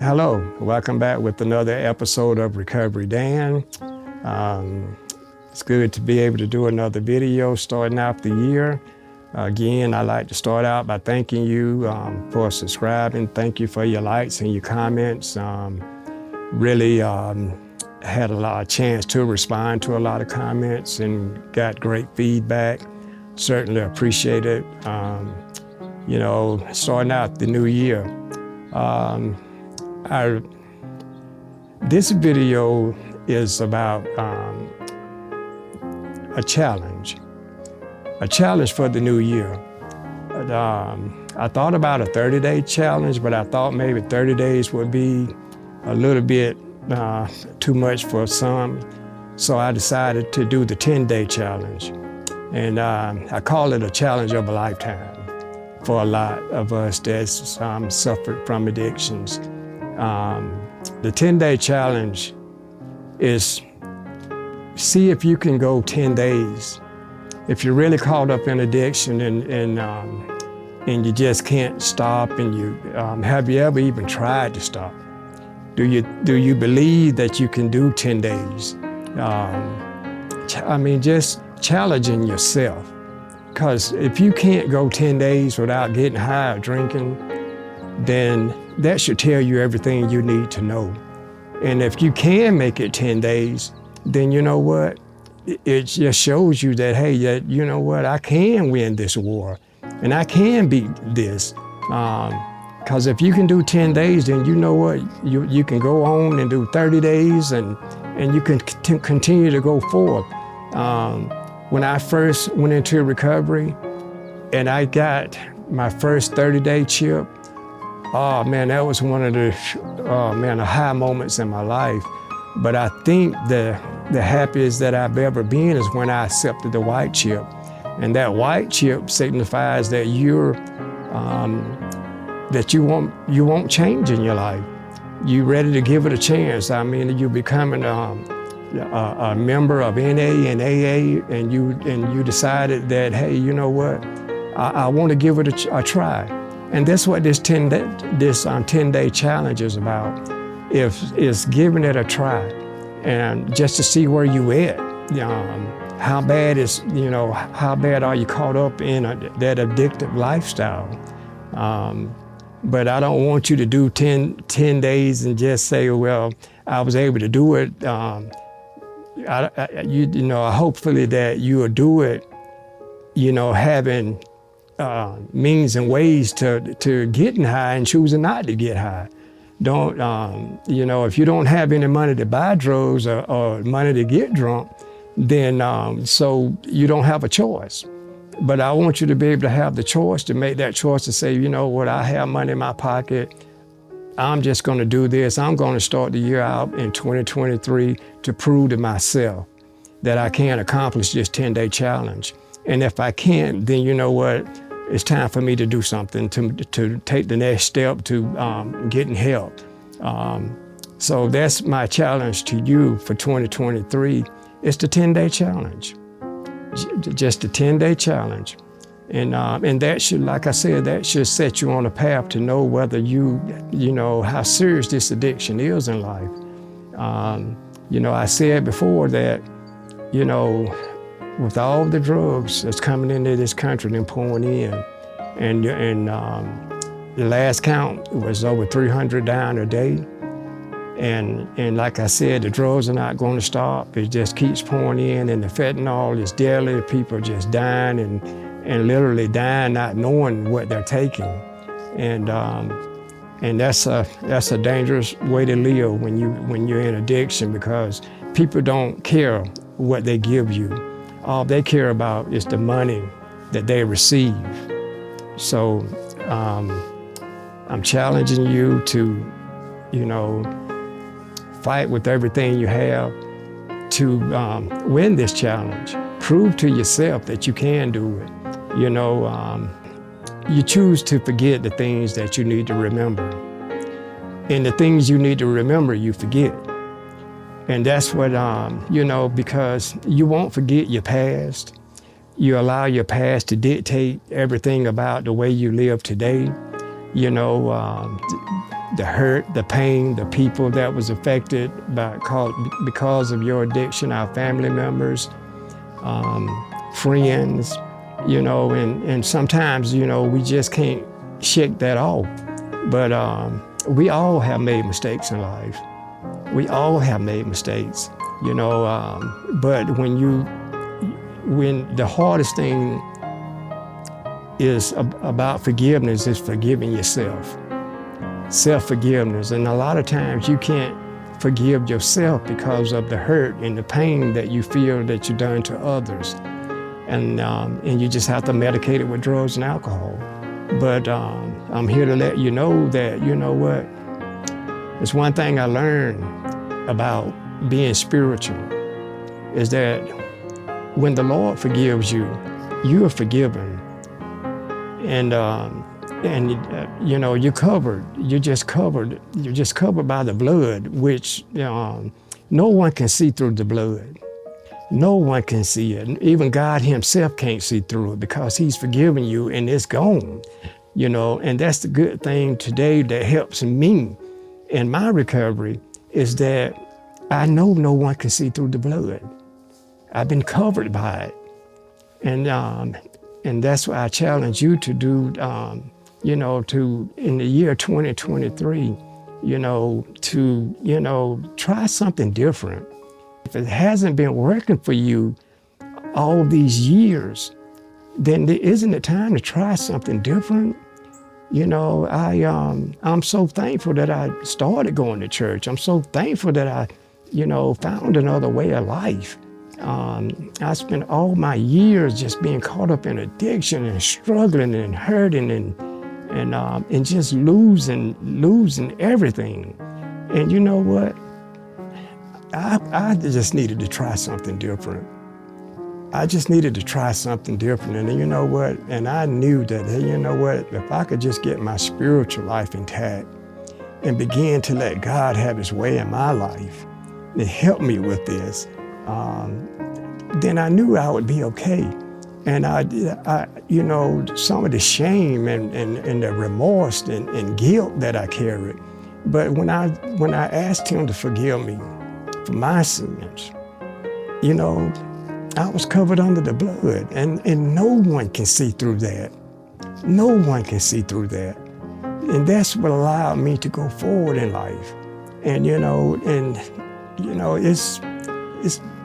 Hello, welcome back with another episode of Recovery Dan. It's good to be able to do another video starting out the year. Again, I'd like to start out by thanking you for subscribing. Thank you for your likes and your comments. Really had a lot of chance to respond to a lot of comments and got great feedback. Certainly appreciate it. Starting out the new year. This video is about a challenge for the new year. I thought about a 30-day challenge, but I thought maybe 30 days would be a little bit too much for some. So I decided to do the 10-day challenge. And I call it a challenge of a lifetime for a lot of us that's suffered from addictions. The 10-day challenge is see if you can go 10 days. If you're really caught up in addiction and you just can't stop, and you have you ever even tried to stop? Do you believe that you can do 10 days? Just challenging yourself. Because if you can't go 10 days without getting high or drinking, then that should tell you everything you need to know. And if you can make it 10 days, then you know what? It just shows you that, hey, you know what? I can win this war and I can beat this. Because if you can do 10 days, then you know what? You can go on and do 30 days and you can continue to go forward. When I first went into recovery and I got my first 30-day chip, oh man, that was one of the high moments in my life. But I think the happiest that I've ever been is when I accepted the white chip. And that white chip signifies that you won't change in your life. You're ready to give it a chance. You're becoming a member of NA and AA, and you decided that, hey, you know what? I want to give it a try. And that's what this 10-day challenge is about. Is giving it a try, and just to see where you at. How bad are you caught up in that addictive lifestyle? But I don't want you to do 10 days and just say, well, I was able to do it. Hopefully that you will do it, having means and ways to getting high and choosing not to get high. Don't, if you don't have any money to buy drugs or money to get drunk, then so you don't have a choice. But I want you to be able to have the choice, to make that choice to say, you know what, I have money in my pocket. I'm just going to do this. I'm going to start the year out in 2023 to prove to myself that I can accomplish this 10-day challenge. And if I can't, then you know what? It's time for me to do something, to take the next step to getting help. So that's my challenge to you for 2023. It's the 10-day challenge, just a 10-day challenge. And that should, like I said, that should set you on a path to know whether you know how serious this addiction is in life. I said before that, with all the drugs that's coming into this country and pouring in, and the last count was over 300 down a day. And like I said, the drugs are not going to stop. It just keeps pouring in, and the fentanyl is deadly. People are just dying and literally dying not knowing what they're taking. And that's a dangerous way to live when you're in addiction, because people don't care what they give you. All they care about is the money that they receive. So I'm challenging you to, fight with everything you have to win this challenge. Prove to yourself that you can do it. You choose to forget the things that you need to remember. And the things you need to remember, you forget. And that's what, because you won't forget your past. You allow your past to dictate everything about the way you live today. the hurt, the pain, the people that was affected because of your addiction, our family members, friends, and sometimes, we just can't shake that off. But we all have made mistakes in life. We all have made mistakes, but when the hardest thing is about forgiveness is forgiving yourself. Self-forgiveness. And a lot of times you can't forgive yourself because of the hurt and the pain that you feel that you've done to others. And you just have to medicate it with drugs and alcohol. But I'm here to let you know that, it's one thing I learned about being spiritual is that when the Lord forgives you, you are forgiven. And you're covered. You're just covered. You're just covered by the blood, which no one can see through the blood. No one can see it. Even God himself can't see through it because he's forgiven you and it's gone. And that's the good thing today that helps me in my recovery is that I know no one can see through the blood. I've been covered by it. And that's why I challenge you to do, to in the year 2023, to try something different. If it hasn't been working for you all these years, then isn't it time to try something different? I'm so thankful that I started going to church. I'm so thankful that I, found another way of life. I spent all my years just being caught up in addiction and struggling and hurting and just losing everything. And you know what? I just needed to try something different. I just needed to try something different. And you know what? And I knew that, hey, you know what? If I could just get my spiritual life intact and begin to let God have his way in my life and help me with this, then I knew I would be okay. And I some of the shame and the remorse and guilt that I carried. But when I asked him to forgive me for my sins, I was covered under the blood, and no one can see through that. No one can see through that. And that's what allowed me to go forward in life. And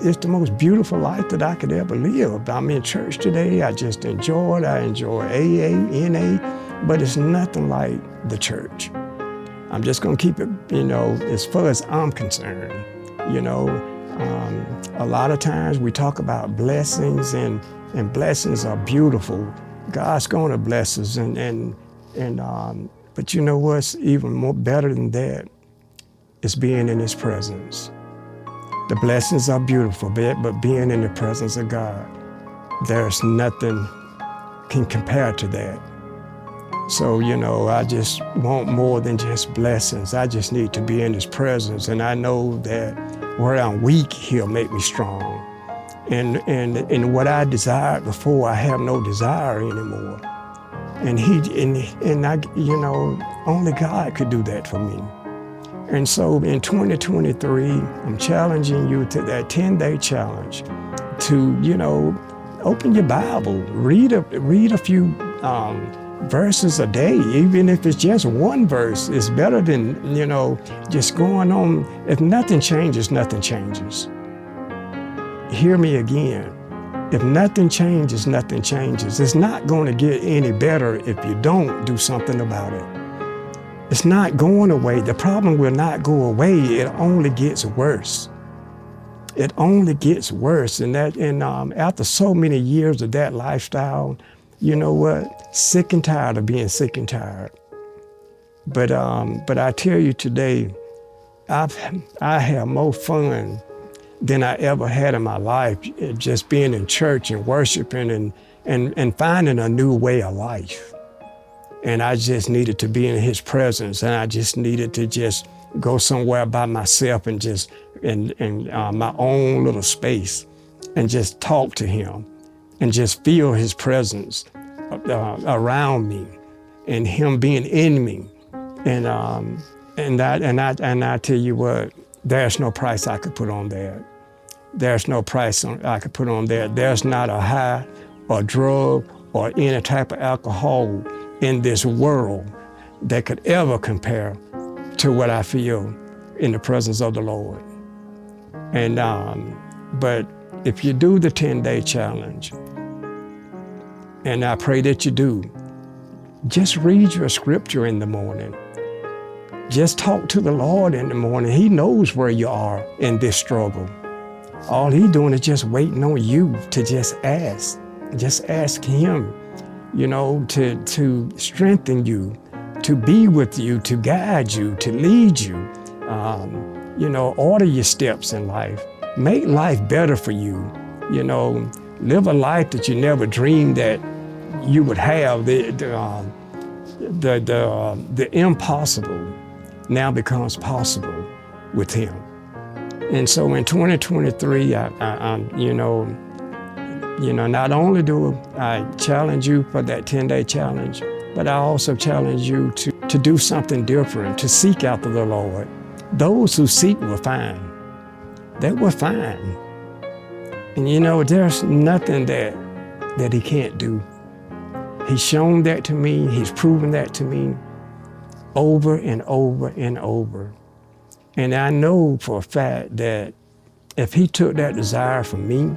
it's the most beautiful life that I could ever live. I'm in church today. I just enjoy it. I enjoy AA, NA, but it's nothing like the church. I'm just gonna keep it, as far as I'm concerned. A lot of times we talk about blessings and blessings are beautiful. God's gonna bless us but you know what's even more better than that is being in his presence. The blessings are beautiful, but being in the presence of God, there's nothing can compare to that. So, I just want more than just blessings. I just need to be in his presence. And I know that where I'm weak, he'll make me strong. And what I desired before, I have no desire anymore. And only God could do that for me. And so in 2023, I'm challenging you to that 10-day challenge to, open your Bible, read a few verses a day, even if it's just one verse. It's better than, just going on. If nothing changes, nothing changes. Hear me again. If nothing changes, nothing changes. It's not going to get any better if you don't do something about it. It's not going away. The problem will not go away. It only gets worse. It only gets worse. And after so many years of that lifestyle, you know what? Sick and tired of being sick and tired. But I tell you today, I have more fun than I ever had in my life, just being in church and worshiping and finding a new way of life. And I just needed to be in his presence, and I just needed to just go somewhere by myself and just in my own little space and just talk to him and just feel his presence around me and him being in me And I tell you what, there's no price I could put on that. There's no price I could put on that. There's not a high or drug or any type of alcohol in this world that could ever compare to what I feel in the presence of the Lord. And but if you do the 10-day challenge, and I pray that you do, just read your scripture in the morning. Just talk to the Lord in the morning. He knows where you are in this struggle. All he's doing is just waiting on you to just ask. Just ask him, to strengthen you, to be with you, to guide you, to lead you. Order your steps in life. Make life better for you. Live a life that you never dreamed that you would have. The impossible now becomes possible with him. And so in 2023, not only do I challenge you for that 10-day challenge, but I also challenge you to do something different, to seek after the Lord. Those who seek will find. They will find. And there's nothing that he can't do. He's shown that to me. He's proven that to me over and over and over. And I know for a fact that if he took that desire from me,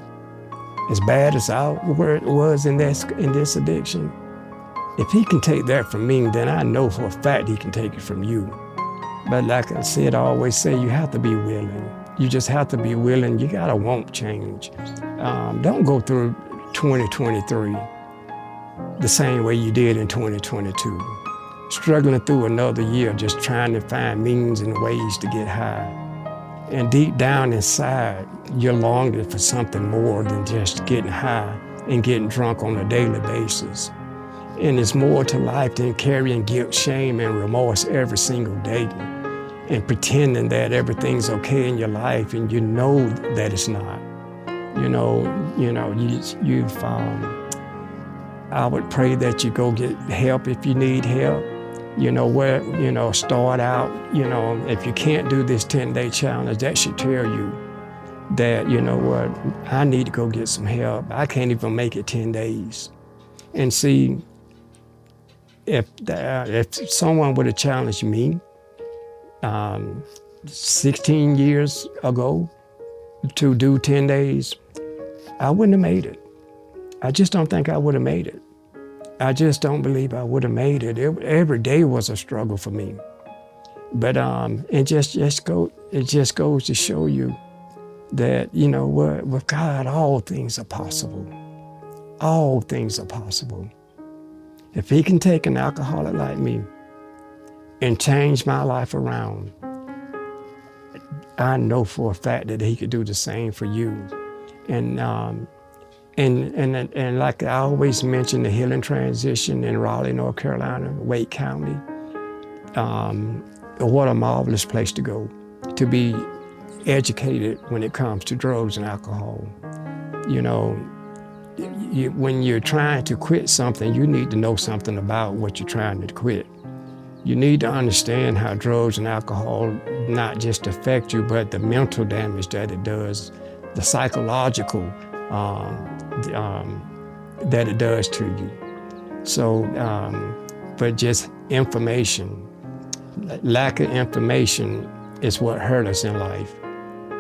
as bad as where it was in this addiction, if he can take that from me, then I know for a fact he can take it from you. But like I said, I always say, you have to be willing. You just have to be willing. You gotta want change. Don't go through 2023 the same way you did in 2022. Struggling through another year, just trying to find means and ways to get high. And deep down inside, you're longing for something more than just getting high and getting drunk on a daily basis. And there's more to life than carrying guilt, shame, and remorse every single day and pretending that everything's okay in your life and you know that it's not. I would pray that you go get help if you need help. Start out, if you can't do this 10-day challenge, that should tell you that, I need to go get some help. I can't even make it 10 days. And see, if someone would have challenged me 16 years ago to do 10 days, I wouldn't have made it. I just don't think I would have made it. I just don't believe I would have made it. Every day was a struggle for me. But it just goes to show you that, with God, all things are possible. All things are possible. If he can take an alcoholic like me and change my life around, I know for a fact that he could do the same for you. And like I always mention, the healing transition in Raleigh, North Carolina, Wake County, what a marvelous place to go, to be educated when it comes to drugs and alcohol. When you're trying to quit something, you need to know something about what you're trying to quit. You need to understand how drugs and alcohol not just affect you, but the mental damage that it does, the psychological that it does to you. So, but just information, lack of information is what hurt us in life.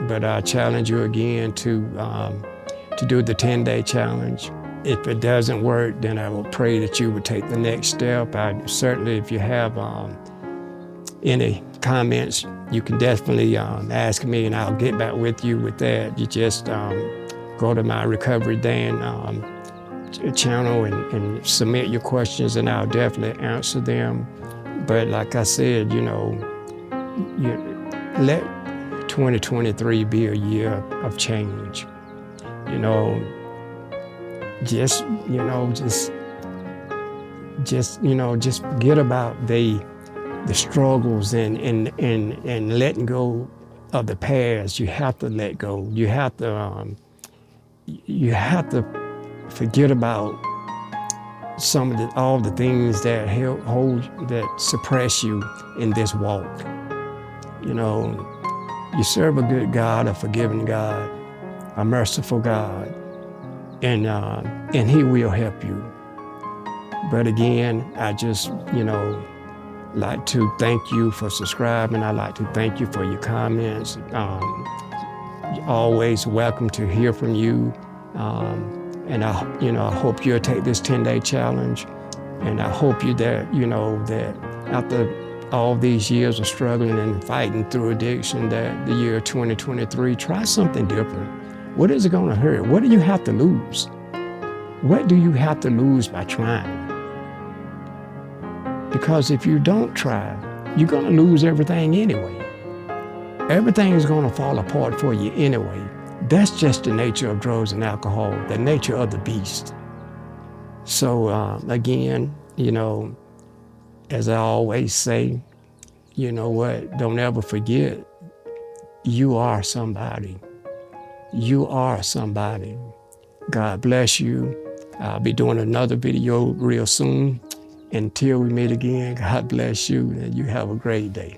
But I challenge you again to do the 10-day challenge. If it doesn't work, then I will pray that you would take the next step. Certainly, if you have any comments, you can definitely ask me and I'll get back with you with that. You just go to my Recovery Dan channel and submit your questions and I'll definitely answer them. But like I said, let 2023 be a year of change. Just forget about the struggles and letting go of the past. You have to let go. You have to forget about some of all the things that that suppress you in this walk. You know, you serve a good God, a forgiving God, a merciful God, and He will help you. But again, I just, like to thank you for subscribing. I'd like to thank you for your comments. You're always welcome to hear from you. And I hope you'll take this 10-day challenge. And I hope that after all these years of struggling and fighting through addiction, that the year 2023, try something different. What is it going to hurt? What do you have to lose? What do you have to lose by trying? Because if you don't try, you're going to lose everything anyway. Everything is going to fall apart for you anyway. That's just the nature of drugs and alcohol, the nature of the beast. So again, as I always say, you know what? Don't ever forget, you are somebody. You are somebody. God bless you. I'll be doing another video real soon. Until we meet again, God bless you, and you have a great day.